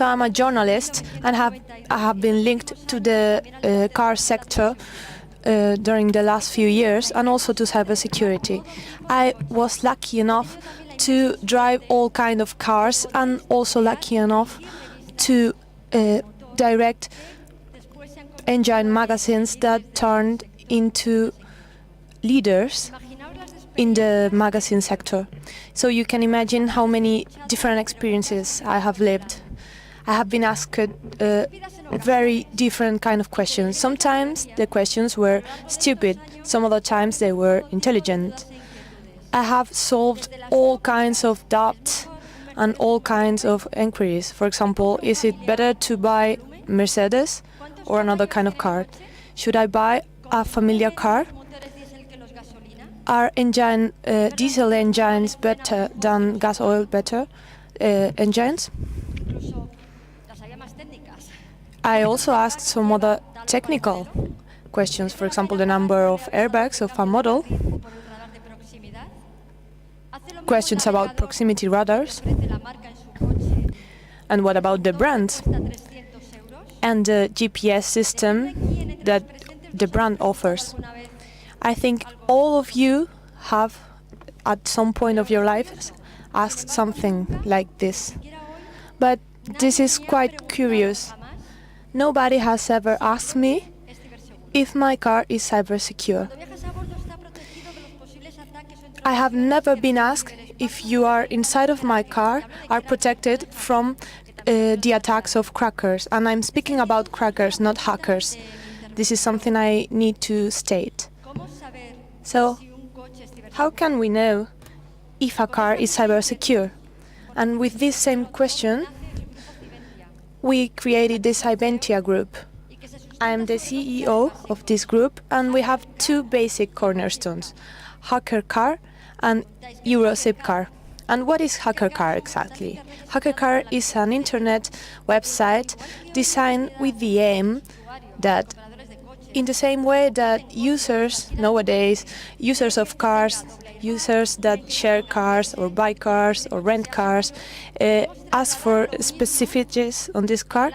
So I'm a journalist and I have been linked to the car sector during the last few years, and also to cybersecurity. I was lucky enough to drive all kinds of cars, and also lucky enough to direct engine magazines that turned into leaders in the magazine sector. So you can imagine how many different experiences I have lived. I have been asked very different kind of questions. Sometimes the questions were stupid, some other times they were intelligent. I have solved all kinds of doubts and all kinds of inquiries. For example, is it better to buy Mercedes or another kind of car? Should I buy a familiar car? Are diesel engines better than gas oil engines? I also asked some other technical questions, for example, the number of airbags of a model, questions about proximity radars, and what about the brand and the GPS system that the brand offers. I think all of you have, at some point of your lives, asked something like this. But this is quite curious. Nobody has ever asked me if my car is cybersecure. I have never been asked if you are inside of my car are protected from the attacks of crackers. And I'm speaking about crackers, not hackers. This is something I need to state. So, how can we know if a car is cybersecure? And with this same question, we created the Cybentia group. I am the CEO of this group, and we have two basic cornerstones, Hacker Car and Eurozip Car. And what is Hacker Car exactly? Hacker Car is an internet website designed with the aim that, in the same way that users nowadays, users of cars, users that share cars or buy cars or rent cars, ask for specificities on this car,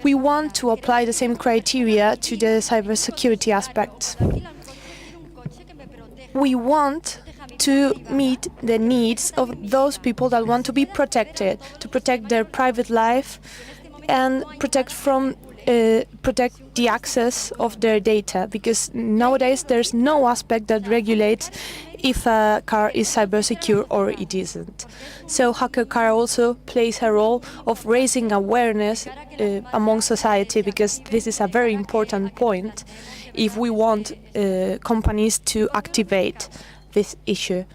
we want to apply the same criteria to the cybersecurity aspects. We want to meet the needs of those people that want to be protected, to protect their private life and protect the access of their data, because nowadays there's no aspect that regulates if a car is cybersecure or it isn't. So Hacker Car also plays a role of raising awareness among society, because this is a very important point if we want companies to activate this issue.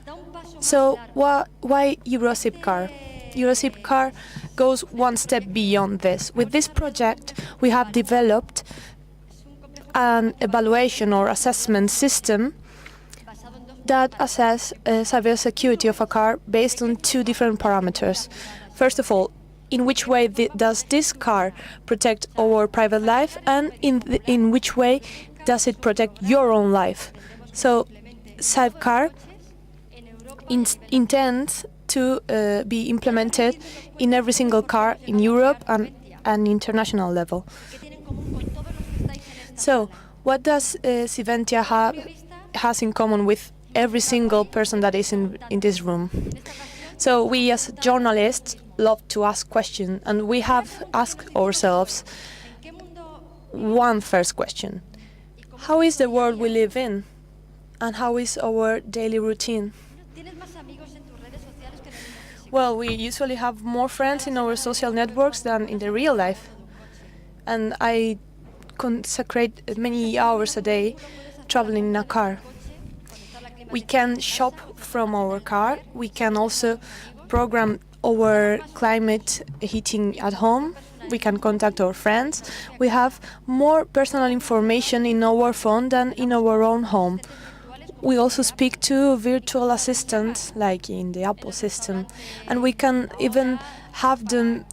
So why Eurozip Car? Eurozip Car goes one step beyond this. With this project, we have developed an evaluation or assessment system that assesses cybersecurity of a car based on two different parameters. First of all, in which way does this car protect our private life, and in which way does it protect your own life? So CyberCar intends to be implemented in every single car in Europe and an international level. So, what does Cybentia has in common with every single person that is in this room? So, we as journalists love to ask questions, and we have asked ourselves one first question. How is the world we live in? And how is our daily routine? Well, we usually have more friends in our social networks than in the real life. And I consecrate many hours a day traveling in a car. We can shop from our car. We can also program our climate heating at home. We can contact our friends. We have more personal information in our phone than in our own home. We also speak to virtual assistants, like in the Apple system, and we can even have them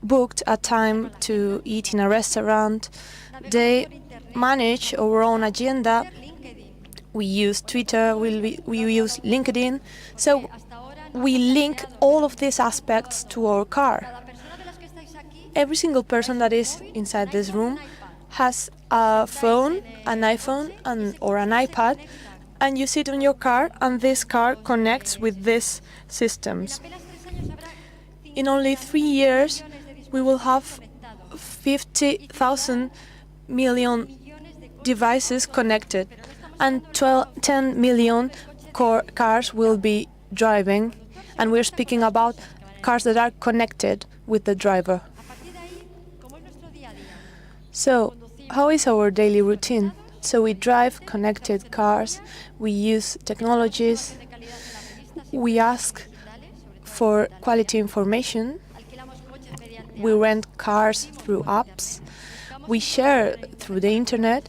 booked a time to eat in a restaurant. They manage our own agenda. We use Twitter, we use LinkedIn, so we link all of these aspects to our car. Every single person that is inside this room has a phone, an iPhone, or an iPad, and you sit in your car, and this car connects with these systems. In only 3 years, we will have 50,000 million devices connected, and 10 million cars will be driving, and we're speaking about cars that are connected with the driver. So, how is our daily routine? So we drive connected cars, we use technologies, we ask for quality information, we rent cars through apps, we share through the internet,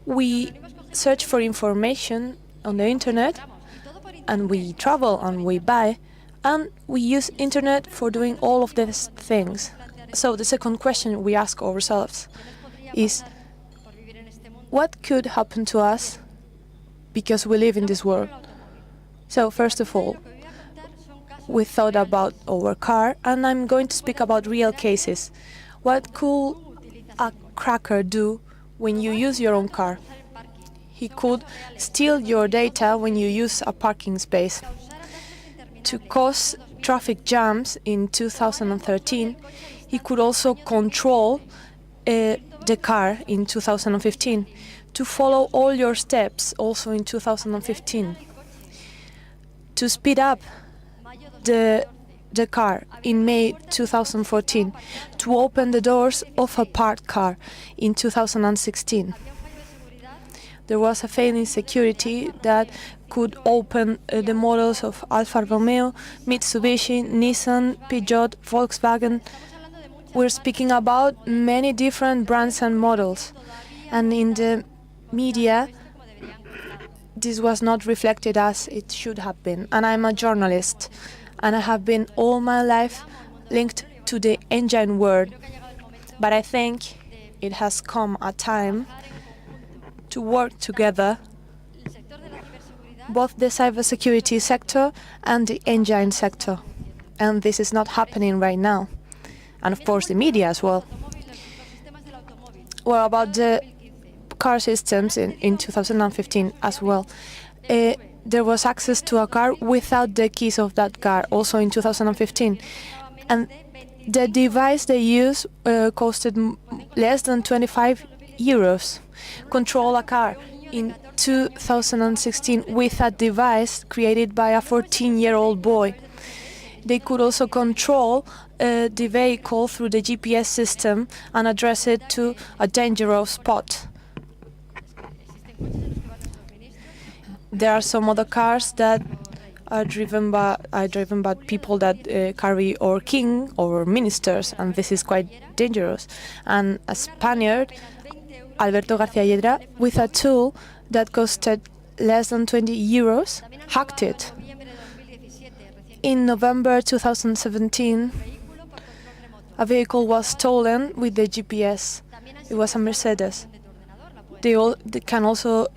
we search for information on the internet, and we travel and we buy, and we use internet for doing all of these things. So the second question we ask ourselves is, what could happen to us because we live in this world? So first of all, we thought about our car, and I'm going to speak about real cases. What could a cracker do when you use your own car? He could steal your data when you use a parking space. To cause traffic jams in 2013, he could also control the car in 2015, to follow all your steps also in 2015, to speed up the car in May 2014, to open the doors of a parked car in 2016. There was a failing security that could open the models of Alfa Romeo, Mitsubishi, Nissan, Peugeot, Volkswagen. We're speaking about many different brands and models. And in the media, this was not reflected as it should have been. And I'm a journalist, and I have been all my life linked to the engine world. But I think it has come a time to work together, both the cybersecurity sector and the engine sector. And this is not happening right now. And of course the media as well. Well, about the car systems in 2015 as well. There was access to a car without the keys of that car, also in 2015. And the device they use costed less than 25 euros. Control a car in 2016 with a device created by a 14-year-old boy. They could also control the vehicle through the GPS system and address it to a dangerous spot. There are some other cars that are driven by people that carry our king or ministers, and this is quite dangerous. And a Spaniard, Alberto García Yedra, with a tool that costed less than 20 euros, hacked it. In November 2017, a vehicle was stolen with the GPS. It was a Mercedes. They can also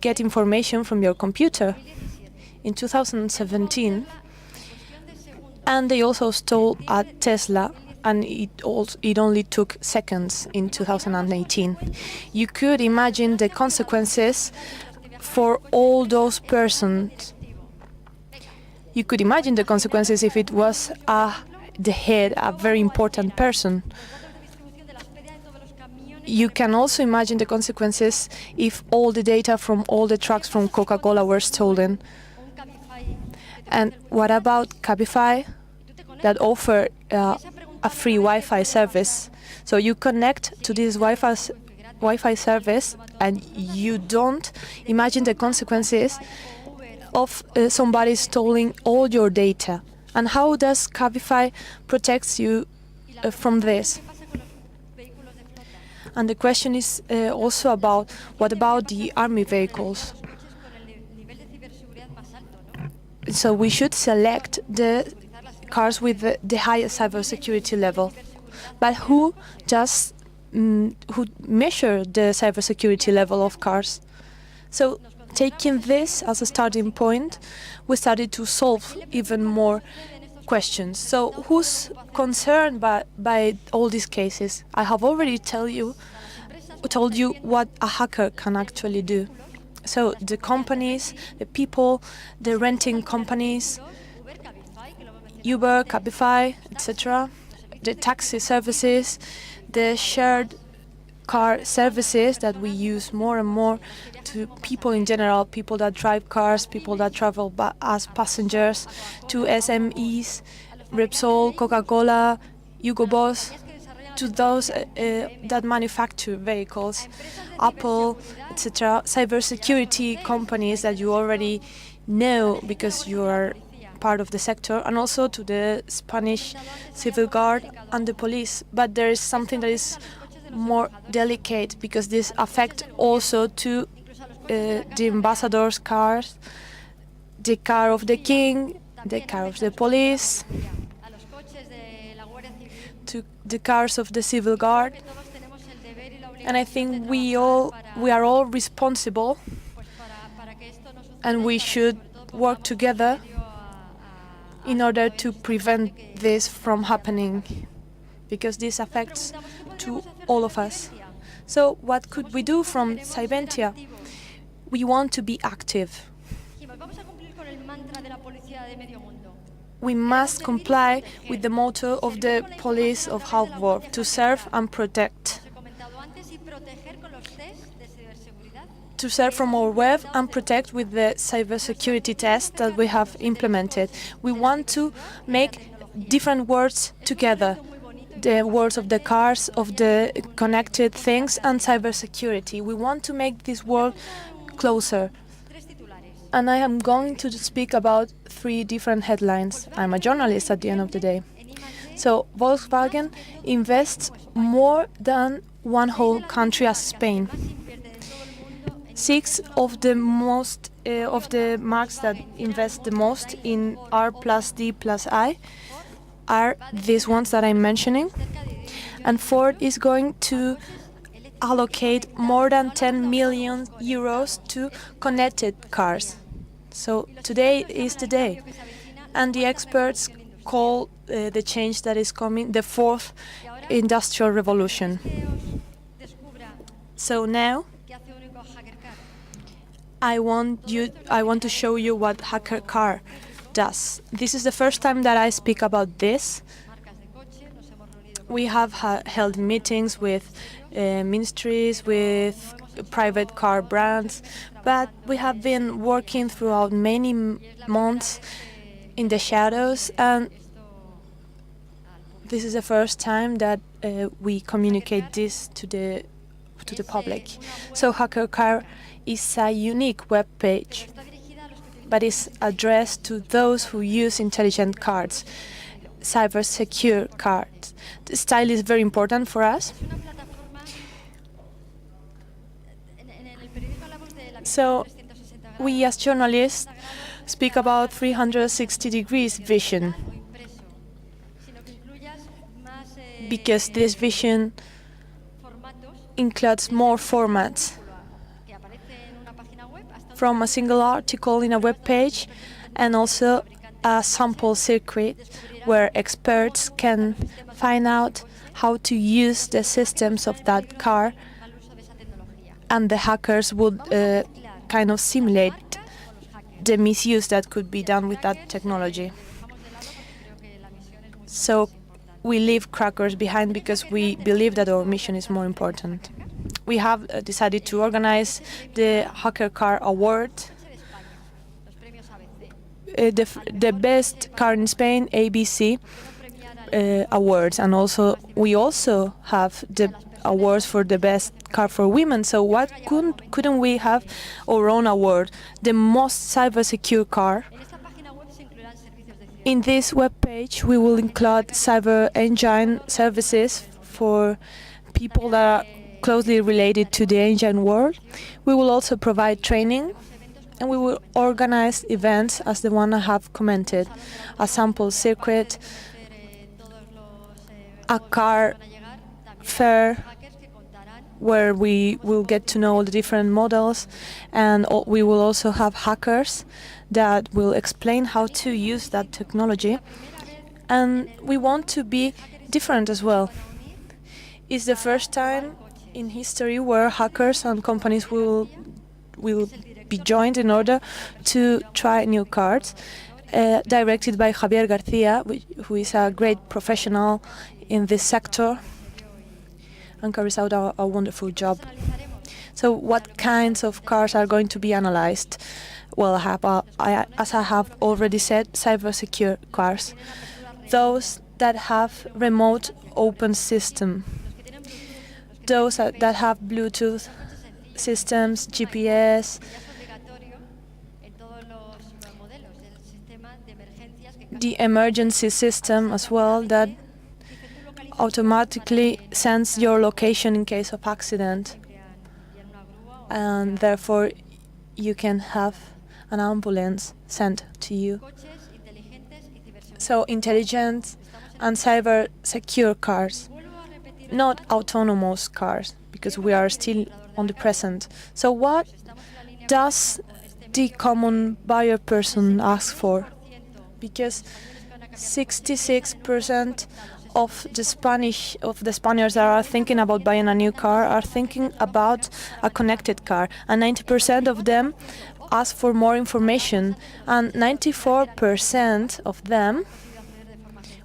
get information from your computer. In 2017, and they also stole a Tesla, and it only took seconds in 2018. You could imagine the consequences for all those persons. You could imagine the consequences if it was the head, a very important person. You can also imagine the consequences if all the data from all the trucks from Coca-Cola were stolen. And what about Cabify, that offer a free Wi-Fi service? So you connect to this Wi-Fi service, and you don't imagine the consequences of somebody stealing all your data. And how does Cabify protect you from this? And the question is also about, what about the army vehicles? So we should select the cars with the highest cybersecurity level. But who measure the cybersecurity level of cars? So taking this as a starting point, we started to solve even more questions. So who's concerned by all these cases? I have already told you what a hacker can actually do. So the companies, the people, the renting companies, Uber, Cabify, etc., the taxi services, the shared car services that we use more and more to people in general, people that drive cars, people that travel as passengers, to SMEs, Repsol, Coca-Cola, Hugo Boss, to those that manufacture vehicles, Apple, etc., cybersecurity companies that you already know because you are part of the sector, and also to the Spanish Civil Guard and the police. But there is something that is more delicate because this affects also to the ambassadors' cars, the car of the king, the car of the police, to the cars of the Civil Guard. And I think we are all responsible, and we should work together in order to prevent this from happening, because this affects to all of us. So what could we do from Cybentia? We want to be active. We must comply with the motto of the police of half world, to serve and protect. To serve from our web and protect with the cybersecurity test that we have implemented. We want to make different words together. The words of the cars, of the connected things, and cybersecurity. We want to make this world closer. And I am going to speak about 3 different headlines. I'm a journalist at the end of the day. So Volkswagen invests more than one whole country as Spain. 6 of the most of the marks that invest the most in R plus D plus I are these ones that I'm mentioning. And Ford is going to allocate more than 10 million euros to connected cars. So today is the day. And the experts call the change that is coming the 4th industrial revolution. So now I want to show you what hacker car does. This is the first time that I speak about this. We have held meetings with ministries, with private car brands, but we have been working throughout many months in the shadows, and this is the first time that we communicate this to the public. So Hacker Car is a unique web page, but is addressed to those who use intelligent cards, cybersecure cards. The style is very important for us. So we as journalists speak about 360 degrees vision, because this vision includes more formats, from a single article in a web page and also a sample circuit where experts can find out how to use the systems of that car, and the hackers would kind of simulate the misuse that could be done with that technology. So we leave crackers behind because we believe that our mission is more important. We have decided to organize the Hacker Car Award, the best car in Spain, ABC awards, and also we also have the awards for the best car for women. So what couldn't we have our own award, the most cybersecure car? In this web page, we will include cyber engine services for people that are closely related to the engine world. We will also provide training, and we will organize events as the one I have commented, a sample circuit, a car fair where we will get to know all the different models, and we will also have hackers that will explain how to use that technology. And we want to be different as well. It's the first time in history where hackers and companies will be joined in order to try new cars, directed by Javier Garcia, who is a great professional in this sector and carries out a wonderful job. So what kinds of cars are going to be analyzed? Well, as I have already said, cybersecure cars. Those that have remote open system. Those that have Bluetooth systems, GPS, the emergency system as well that automatically sends your location in case of accident, and therefore you can have an ambulance sent to you. So intelligent and cyber secure cars, not autonomous cars, because we are still on the present. So what does the common buyer person ask for? Because 66% of the Spaniards that are thinking about buying a new car are thinking about a connected car, and 90% of them ask for more information, and 94% of them,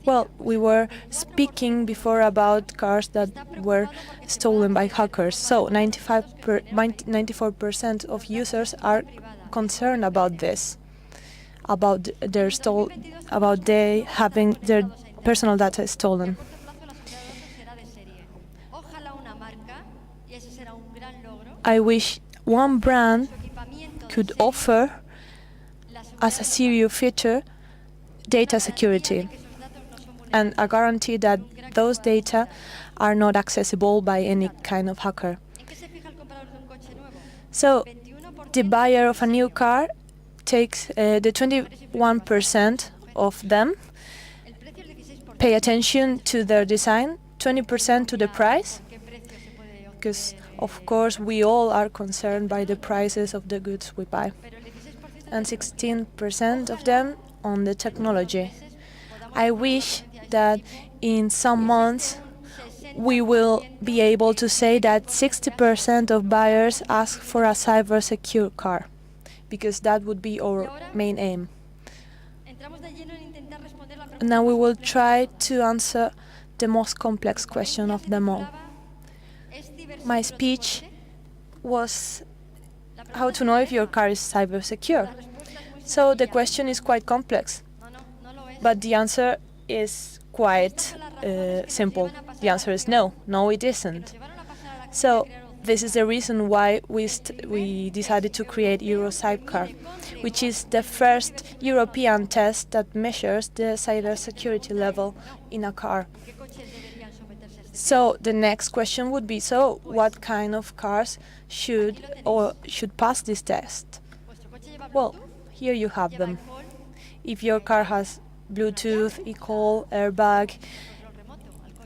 well, we were speaking before about cars that were stolen by hackers. So 94% of users are concerned about this, about they having their personal data stolen. I wish one brand could offer as a serious feature data security and a guarantee that those data are not accessible by any kind of hacker. So the buyer of a new car takes the 21% of them pay attention to their design, 20% to the price, because of course we all are concerned by the prices of the goods we buy, and 16% of them on the technology. I wish that in some months we will be able to say that 60% of buyers ask for a cyber secure car, because that would be our main aim. Now we will try to answer the most complex question of them all. My speech was how to know if your car is cyber secure. So the question is quite complex, but the answer is quite simple. The answer is no. No, it isn't. So this is the reason why we decided to create EuroCybeCar, which is the first European test that measures the cybersecurity level in a car. So the next question would be, so what kind of cars should pass this test? Well, here you have them. If your car has Bluetooth, eCall, airbag,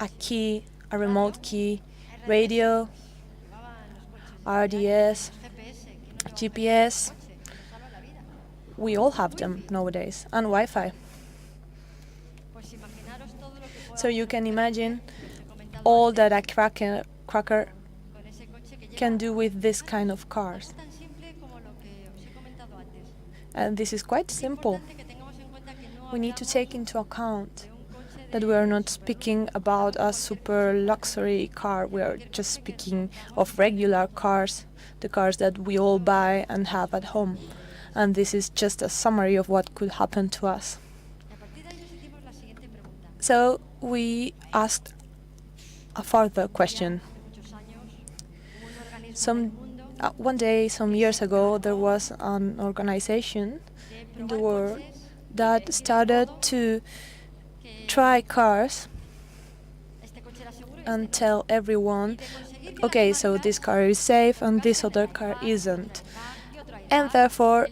a key, a remote key, radio, RDS, GPS, we all have them nowadays, and Wi-Fi. So you can imagine all that a cracker can do with this kind of cars. And this is quite simple. We need to take into account that we are not speaking about a super luxury car. We are just speaking of regular cars, the cars that we all buy and have at home. And this is just a summary of what could happen to us. So we asked a further question. One day, some years ago, there was an organization in the world that started to try cars and tell everyone, okay, so this car is safe and this other car isn't. And therefore,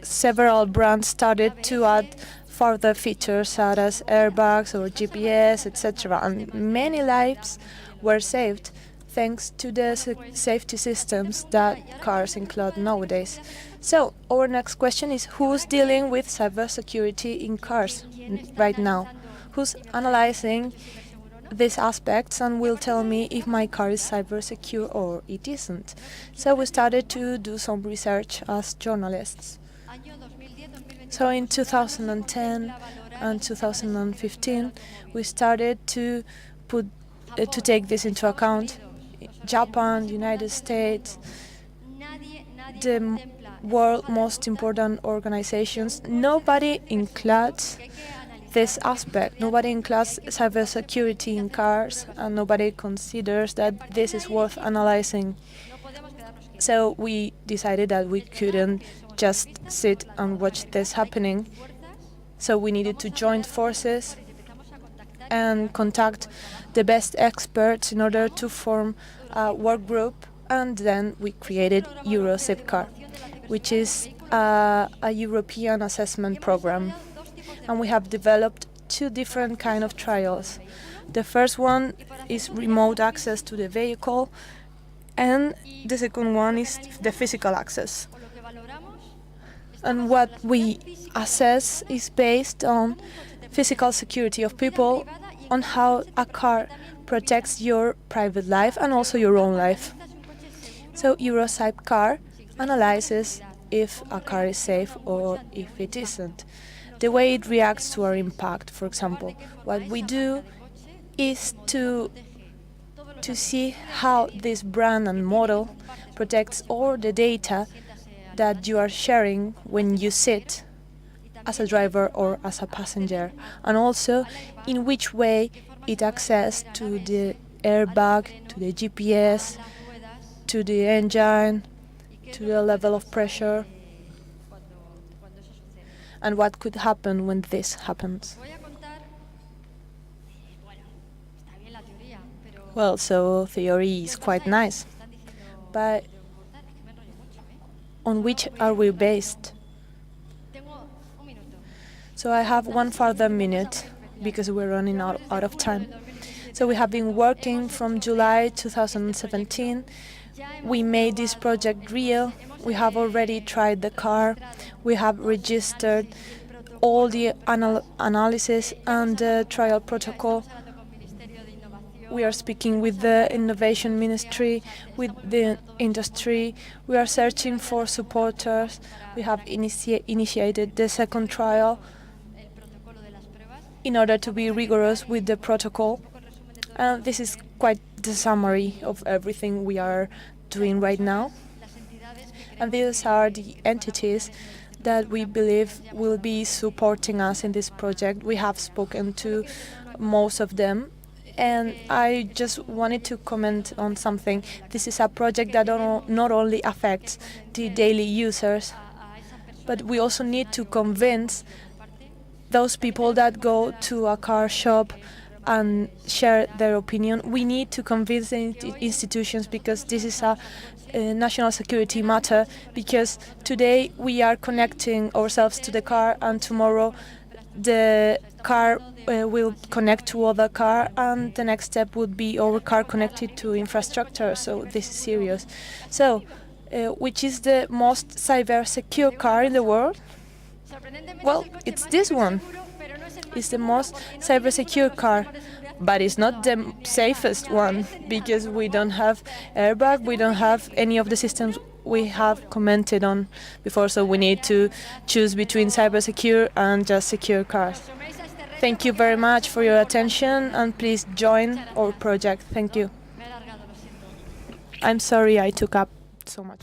several brands started to add further features such as airbags or GPS, etc. And many lives were saved thanks to the safety systems that cars include nowadays. So, our next question is, who's dealing with cybersecurity in cars right now? Who's analyzing these aspects and will tell me if my car is cyber secure or it isn't? So we started to do some research as journalists. So in 2010 and 2015 we started to take this into account. Japan, United States, the world most important organizations, nobody includes this aspect. Nobody includes cybersecurity in cars, and nobody considers that this is worth analyzing. So we decided that we couldn't just sit and watch this happening. So we needed to join forces and contact the best experts in order to form a work group, and then we created EuroCybersecure, which is a European assessment program. And we have developed two different kinds of trials. The first one is remote access to the vehicle, and the second one is the physical access. And what we assess is based on physical security of people, on how a car protects your private life and also your own life. So EuroCybersecure analyzes if a car is safe or if it isn't. The way it reacts to our impact, for example. What we do is to see how this brand and model protects all the data that you are sharing when you sit as a driver or as a passenger, and also in which way it access to the airbag, to the GPS, to the engine, to the level of pressure, and what could happen when this happens. Well, so theory is quite nice, but on which are we based? So I have one further minute because we're running out of time. So we have been working from July 2017. We made this project real. We have already tried the car. We have registered all the analysis and the trial protocol. We are speaking with the Innovation Ministry, with the industry. We are searching for supporters. We have initiated the second trial in order to be rigorous with the protocol. And this is quite the summary of everything we are doing right now. And these are the entities that we believe will be supporting us in this project. We have spoken to most of them. And I just wanted to comment on something. This is a project that not only affects the daily users, but we also need to convince those people that go to a car shop and share their opinion. We need to convince the institutions, because this is a national security matter, because today we are connecting ourselves to the car, and tomorrow the car will connect to other car, and the next step would be our car connected to infrastructure. So this is serious. So which is the most cyber secure car in the world? Well, it's this one. It's the most cyber secure car, but it's not the safest one, because we don't have airbag, we don't have any of the systems we have commented on before, so we need to choose between cyber secure and just secure cars. Thank you very much for your attention, and please join our project. Thank you. I'm sorry I took up so much.